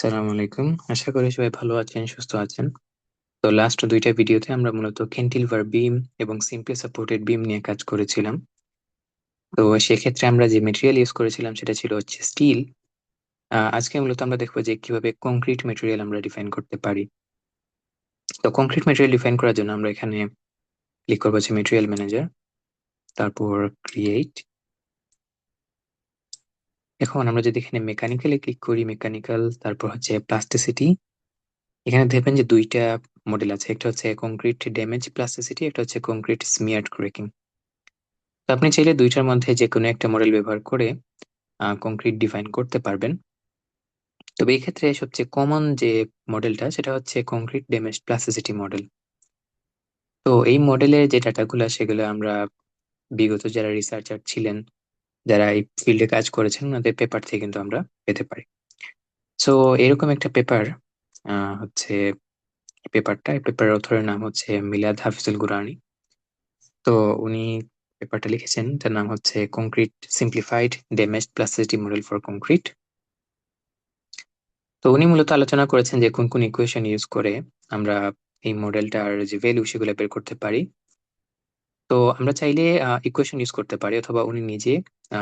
আসসালামু আলাইকুম। আশা করি সবাই ভালো আছেন, সুস্থ আছেন। তো লাস্ট দুইটা ভিডিওতে আমরা মূলত ক্যান্টিলিভার বিম এবং সিম্পলি সাপোর্টেড বিম নিয়ে কাজ করেছিলাম। তো সেক্ষেত্রে আমরা যে মেটেরিয়াল ইউজ করেছিলাম সেটা ছিল হচ্ছে স্টিল। আজকে মূলত আমরা দেখবো যে কিভাবে কংক্রিট মেটেরিয়াল আমরা ডিফাইন করতে পারি। তো কংক্রিট মেটেরিয়াল ডিফাইন করার জন্য আমরা এখানে ক্লিক করবো হচ্ছে মেটেরিয়াল ম্যানেজার, তারপর ক্রিয়েট। এখন আমরা যদি এখানে মেকানিক্যালে ক্লিক করি, মেকানিক্যাল, তারপর হচ্ছে প্লাস্টিসিটি। এখানে দেখবেন যে দুইটা মডেল আছে, একটা হচ্ছে কংক্রিট ড্যামেজ প্লাস্টিসিটি, একটা হচ্ছে কংক্রিট স্মিয়ার্ড ক্র্যাকিং। তো আপনি চাইলে দুইটার মধ্যে যে কোনো একটা মডেল ব্যবহার করে কংক্রিট ডিফাইন করতে পারবেন। তবে এই ক্ষেত্রে সবচেয়ে কমন যে মডেলটা সেটা হচ্ছে কংক্রিট ড্যামেজ প্লাস্টিসিটি মডেল। তো এই মডেলের যে ডাটাগুলো সেগুলো আমরা বিগত যারা রিসার্চার ছিলেন, যারা এই ফিল্ডে কাজ করেছেন, ওনাদের পেপার থেকে কিন্তু আমরা পেতে পারি। সো এরকম একটা পেপার হচ্ছে এই পেপারের অথরের নাম হচ্ছে মিলাদ হাফিজুল গুরানি। তো উনি পেপারটা লিখেছেন, তার নাম হচ্ছে concrete simplified damage plasticity model for concrete. তো উনি মূলত আলোচনা করেছেন যে কোন কোন ইকুয়েশন ইউজ করে আমরা এই মডেলটার যে ভ্যালু সেগুলো বের করতে পারি। তো আমরা চাইলে ইকুয়েশন ইউজ করতে পারি, অথবা উনি নিজে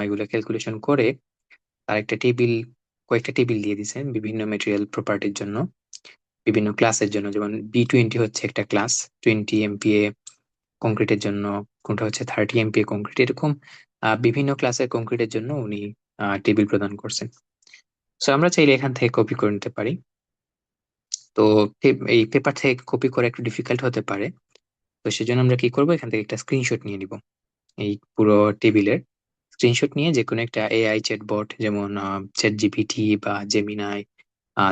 এগুলো ক্যালকুলেশন করে তার একটা টেবিল, কয়েকটা টেবিল দিয়ে দিয়েছেন বিভিন্ন মেটেরিয়াল প্রপার্টির জন্য, বিভিন্ন ক্লাসের জন্য। যেমন B20 হচ্ছে একটা ক্লাস, 20 MPa কংক্রিটের জন্য, কোনটা হচ্ছে 30 MPa কংক্রিট, এরকম বিভিন্ন ক্লাসের কংক্রিটের জন্য উনি টেবিল প্রদান করছেন। সো আমরা চাইলে এখান থেকে কপি করে নিতে পারি। তো এই পেপার থেকে কপি করা একটু ডিফিকাল্ট হতে পারে। তো সেজন্য আমরা কি করব, এখান থেকে একটা স্ক্রিনশট নিয়ে নিব, এই পুরো টেবিলের স্ক্রিনশট নিয়ে যে কোনো একটা AI চ্যাটবট, যেমন চ্যাট জিপিটি বা জেমিনাই,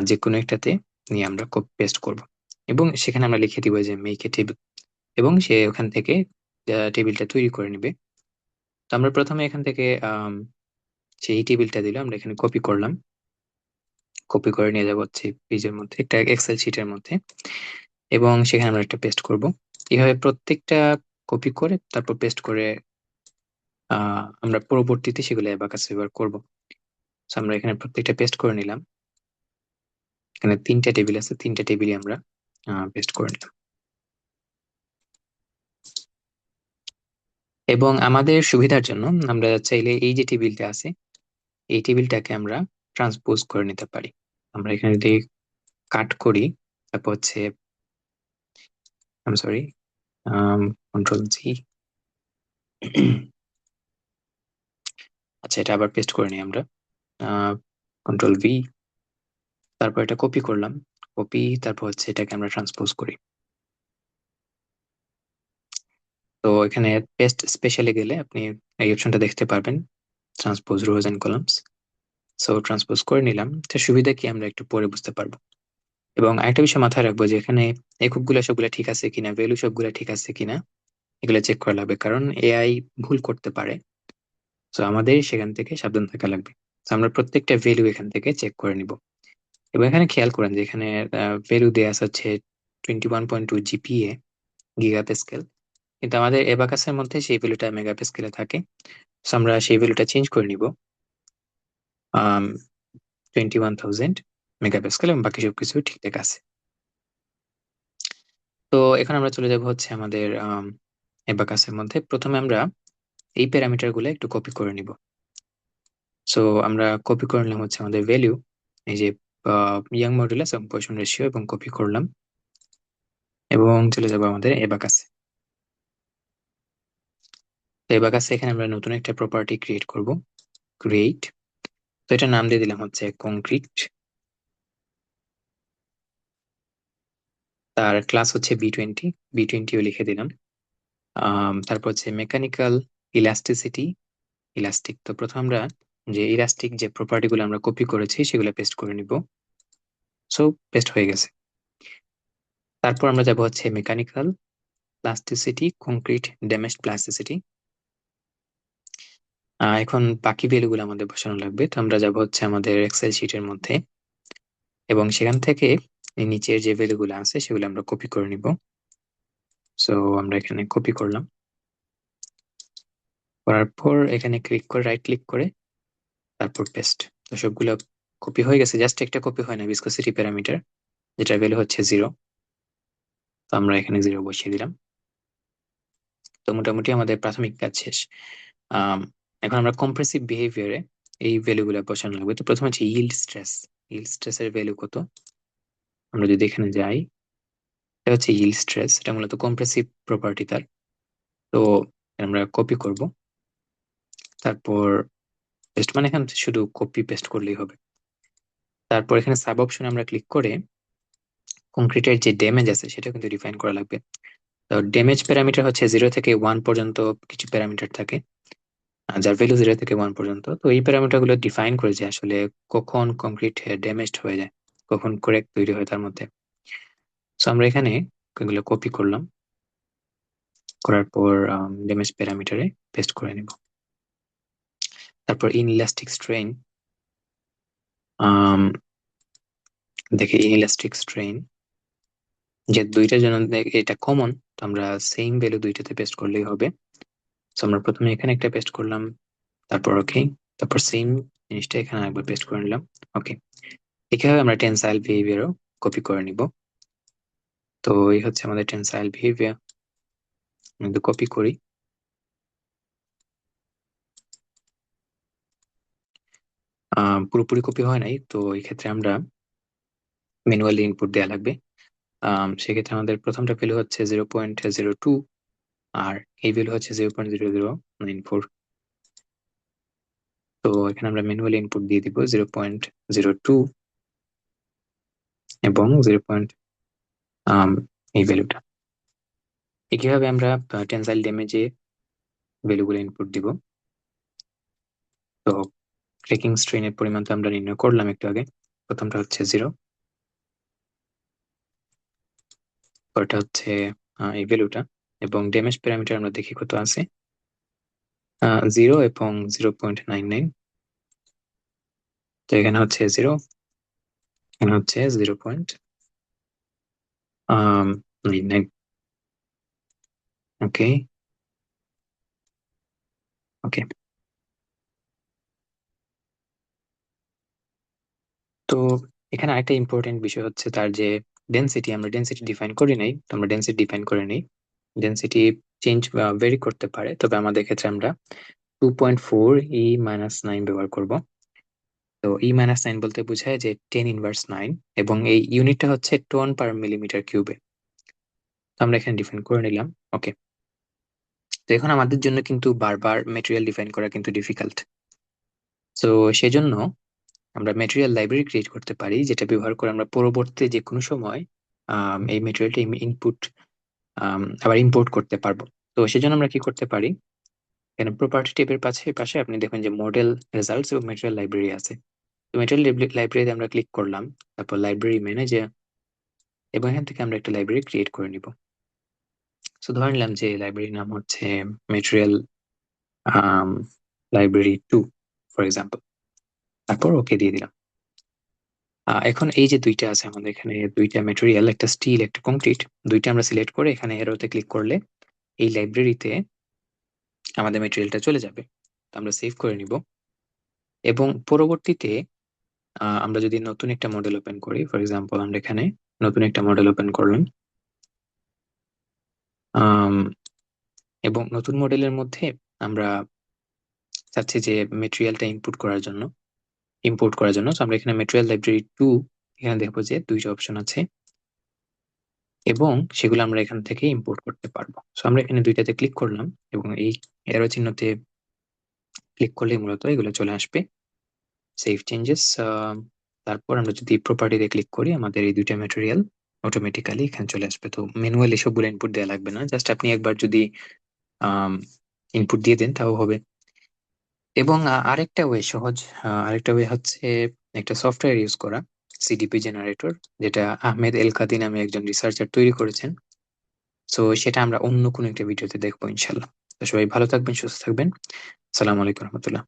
যে কোনো একটাতে নিয়ে আমরা কপি পেস্ট করব। এবং সেখানে আমরা লিখে দিব যে মেক এ টেবিল, এবং সে ওখান থেকে টেবিলটা তৈরি করে নিবে। তো আমরা প্রথমে এখান থেকে সেই টেবিলটা দিলাম, আমরা এখানে কপি করলাম, কপি করে নিয়ে যাবো হচ্ছে পেজের মধ্যে, একটা এক্সেল শিটের মধ্যে, এবং সেখানে আমরা একটা পেস্ট করব। এইভাবে প্রত্যেকটা কপি করে তারপর পেস্ট করে আমরা পরবর্তীতে সেগুলো অ্যাবাকাস ব্যবহার করব। তো আমরা এখানে প্রত্যেকটা পেস্ট করে নিলাম। এখানে তিনটা টেবিল আছে, তিনটা টেবিলই আমরা পেস্ট করে নিলাম। এবং আমাদের সুবিধার জন্য আমরা চাইলে এই যে টেবিলটা আছে, এই টেবিলটাকে আমরা ট্রান্সপোজ করে নিতে পারি। আমরা এখানে যদি কাট করি, তারপর হচ্ছে সরি, কন্ট্রোল C। আচ্ছা, এটা আবার পেস্ট করে নিই আমরা, কন্ট্রোল V। তারপর এটা কপি করলাম, কপি, তারপর হচ্ছে এটাকে আমরা ট্রান্সপোজ করি। তো এখানে পেস্ট স্পেশালে গেলে আপনি এই অপশনটা দেখতে পারবেন, transpose rows and columns. So transpose করে নিলাম, তো সুবিধা কি আমরা একটু পরে বুঝতে পারবো। এবং আরেকটা বিষয় মাথায় রাখবো যে এখানে এককগুলা সবগুলা ঠিক আছে কিনা, ভ্যালু সবগুলা ঠিক আছে কিনা, এগুলো চেক করা লাগবে, কারণ AI ভুল করতে পারে। তো আমাদের সেখান থেকে সাবধান থাকা লাগবে। তো আমরা প্রত্যেকটা ভ্যালু এখান থেকে চেক করে নিব। এবং এখানে খেয়াল করেন যে এখানে ভ্যালু দেয়া আছে হচ্ছে 21.2 GPa, গিগাপাস্কেল, কিন্তু আমাদের এবাকাসের মধ্যে সেই ভ্যালুটা মেগাপাস্কেলে থাকে। তো আমরা সেই ভ্যালুটা চেঞ্জ করে নিব 21,000 মেগাপাস্কেল, এবং বাকি সবকিছু ঠিকঠাক আছে। তো এখন আমরা চলে যাব হচ্ছে আমাদের এবাকাসের মধ্যে। প্রথমে আমরা এই প্যারামিটার গুলো একটু কপি করে নিব। সো আমরা কপি করে নিলাম হচ্ছে আমাদের ভ্যালু, এই যে ইয়াং মডুলাস এবং পয়সন রেশিও, এবং কপি করলাম, এবং চলে যাব আমাদের এবাকাসে। তো এবাকাসে এখানে আমরা নতুন একটা প্রপার্টি ক্রিয়েট করব, ক্রিয়েট। তো এটা নাম দিয়ে দিলাম হচ্ছে কংক্রিট, তার ক্লাস হচ্ছে B20, B20ও লিখে দিলাম। তারপর হচ্ছে মেকানিক্যাল ইলাস্টিসিটি, ইলাস্টিক। তো প্রথম আমরা যে ইলাস্টিক যে প্রপার্টি গুলো আমরা কপি করেছি সেগুলো পেস্ট করে নিব। সো পেস্ট হয়ে গেছে। তারপর আমরা যাব হচ্ছে mechanical plasticity, concrete damage plasticity. এখন বাকি ভ্যালু গুলো আমাদের বসানো লাগবে। তো আমরা যাব হচ্ছে আমাদের এক্সেল শিটের মধ্যে, এবং সেখান থেকে এই নিচের যে ভ্যালু গুলো আছে সেগুলো আমরা কপি করে নিব। সো আমরা এখানে কপি করলাম, করার পর এখানে ক্লিক করে রাইট ক্লিক করে তারপর পেস্ট। তো সবগুলো কপি হয়ে গেছে, জাস্ট একটা কপি হয় না ভিসকসিটি প্যারামিটার, যেটার ভ্যালু হচ্ছে 0। তো আমরা এখানে 0 বসিয়ে দিলাম। তো মোটামুটি আমাদের প্রাথমিক কাজ শেষ। আম, এখন আমরা কম্প্রেসিভ বিহেভিয়ারে এই ভ্যালুগুলো বসানো লাগবে। তো প্রথমে হচ্ছে ইল্ড স্ট্রেস। ইল্ড স্ট্রেসের ভ্যালু কত? আমরা যদি এখানে যাই, এটা হচ্ছে ইল্ড স্ট্রেস, এটা মূলত কম্প্রেসিভ প্রপার্টি তার। তো আমরা কপি করব, তারপর পেস্ট, মানে এখানে শুধু কপি পেস্ট করলেই হবে। তারপর এখানে সাব অপশনে আমরা ক্লিক করে কংক্রিটের যে ড্যামেজ আছে সেটা কিন্তু ডিফাইন করা লাগবে। তো ড্যামেজ প্যারামিটার হচ্ছে 0 থেকে 1 পর্যন্ত কিছু প্যারামিটার থাকে, যার ভ্যালু 0 থেকে 1 পর্যন্ত। তো এই প্যারামিটার গুলো ডিফাইন করে যে আসলে কখন কংক্রিট ড্যামেজড হয়ে যায়, কখন ক্র্যাক তৈরি হয় তার মধ্যে। তো আমরা এখানে এগুলো কপি করলাম, করার পর ড্যামেজ প্যারামিটারে পেস্ট করে নিব। তারপর ইনইলাস্টিক স্ট্রেইন, দেখে ইনইলাস্টিক স্ট্রেইন যে দুইটার জন্য এটা কমন, তো আমরা সেম ভ্যালু দুইটাতে পেস্ট করলেই হবে। তো আমরা প্রথমে এখানে একটা পেস্ট করলাম, তারপর ওকে, তারপর সেম জিনিসটা এখানে একবার পেস্ট করে নিলাম। ওকে, এভাবে আমরা টেনসাইল বিহেভিয়ারও কপি করে নিব। তো এই হচ্ছে আমাদের টেনসাইল বিহেভিয়ার, যদি কপি করি, পুরোপুরি কপি হয় নাই, তো এই ক্ষেত্রে আমরা ম্যানুয়ালি ইনপুট দেওয়া লাগবে। সেক্ষেত্রে আমাদের প্রথমটা ভ্যালু হচ্ছে 0.02, আর এই ভ্যালু হচ্ছে 0.0094। তো এখানে আমরা ম্যানুয়ালি ইনপুট দিয়ে দিব 0.02 এবং 0. এই ভ্যালুটা কিভাবে আমরা টেনসাইল ড্যামেজে ভ্যালুগুলো ইনপুট দিব। তো ক্র্যাকিং স্ট্রেনের পরিমাণ তো আমরা নির্ণয় করলাম একটু আগে, প্রথমটা হচ্ছে 0, পরটা হচ্ছে এই ভ্যালুটা, এবং ড্যামেজ প্যারামিটার আমরা দেখি কত আছে, 0 এবং 0.99। তো এখানে হচ্ছে 0, এখানে হচ্ছে 0.99। ওকে, ওকে। তো এখানে আরেকটা ইম্পর্টেন্ট বিষয় হচ্ছে তার যে ডেনসিটি, আমরা ডেনসিটি ডিফাইন করি নাই, তো আমরা ডেনসিটি ডিফাইন করে নিই। ডেনসিটি চেঞ্জ ভেরি করতে পারে, তবে আমাদের ক্ষেত্রে আমরা 2.4 E-9 ব্যবহার করব। তো E-9 বলতে বোঝায় যে 10 ইনভার্স 9, এবং এই ইউনিটটা হচ্ছে টন পার মিলিমিটার কিউবে। তো আমরা এখানে ডিফাইন করে নিলাম। ওকে, তো এখন আমাদের জন্য কিন্তু বারবার মেটেরিয়াল ডিফাইন করা কিন্তু ডিফিকাল্ট। তো সেজন্য আমরা মেটেরিয়াল লাইব্রেরি ক্রিয়েট করতে পারি, যেটা ব্যবহার করে আমরা পরবর্তী যে কোনো সময় এই মেটেরিয়ালটা ইনপুট আবার ইম্পোর্ট করতে পারবো। তো সেজন্য আমরা কি করতে পারি, এখানে প্রপার্টি টেবিলের পাশে পাশে আপনি দেখবেন যে মডেল রেজাল্টস এবং মেটেরিয়াল লাইব্রেরি আছে। তো মেটেরিয়াল লাইব্রেরিতে আমরা ক্লিক করলাম, তারপর লাইব্রেরি ম্যানেজার, এবং এখান থেকে আমরা একটা লাইব্রেরি ক্রিয়েট করে নিব। তো ধরে নিলাম যে লাইব্রেরির নাম হচ্ছে মেটেরিয়াল লাইব্রেরি 2 ফর এক্সাম্পল, তারপর ওকে দিয়ে দিলাম। এখন এই যে দুইটা আছে আমাদের এখানে, দুইটা মেটেরিয়াল, একটা স্টিল একটা কংক্রিট, দুইটা আমরা সিলেক্ট করে এখানে এরোতে ক্লিক করলে এই লাইব্রেরিতে আমাদের মেটেরিয়ালটা চলে যাবে। তো আমরা সেভ করে নিব, এবং পরবর্তীতে আমরা যদি নতুন একটা মডেল ওপেন করি, ফর এক্সাম্পল আমরা এখানে নতুন একটা মডেল ওপেন করলাম, আম, এবং নতুন মডেলের মধ্যে আমরা চাচ্ছি যে মেটেরিয়ালটা ইম্পোর্ট করার জন্য। তো আমরা এখানে মেটেরিয়াল লাইব্রেরি 2, এখানে দেখবো যে দুইটা অপশন আছে, এবং সেগুলো আমরা এখান থেকে ইম্পোর্ট করতে পারবো। তো আমরা এখানে দুইটাতে ক্লিক করলাম, এবং এই এরো চিহ্নতে ক্লিক করলে মূলত এগুলো চলে আসবে, সেভ চেঞ্জেস। তারপর আমরা যদি প্রপার্টিতে ক্লিক করি, আমাদের এই দুইটা ম্যাটেরিয়াল অটোমেটিক্যালি এখানে চলে আসবে। তো ম্যানুয়ালি সবগুলো ইনপুট দেওয়া লাগবে না, জাস্ট আপনি একবার যদি ইনপুট দিয়ে দেন তাও হবে। এবং আরেকটা ওয়ে, সহজ আরেকটা ওয়ে হচ্ছে একটা সফটওয়্যার ইউজ করা, সিডিপি জেনারেটর, যেটা আহমেদ এল কাদি নামে একজন রিসার্চার তৈরি করেছেন। তো সেটা আমরা অন্য কোনো একটা ভিডিওতে দেখবো ইনশাল্লাহ। তো সবাই ভালো থাকবেন, সুস্থ থাকবেন। আসসালামু আলাইকুম রহমতুল্লাহ।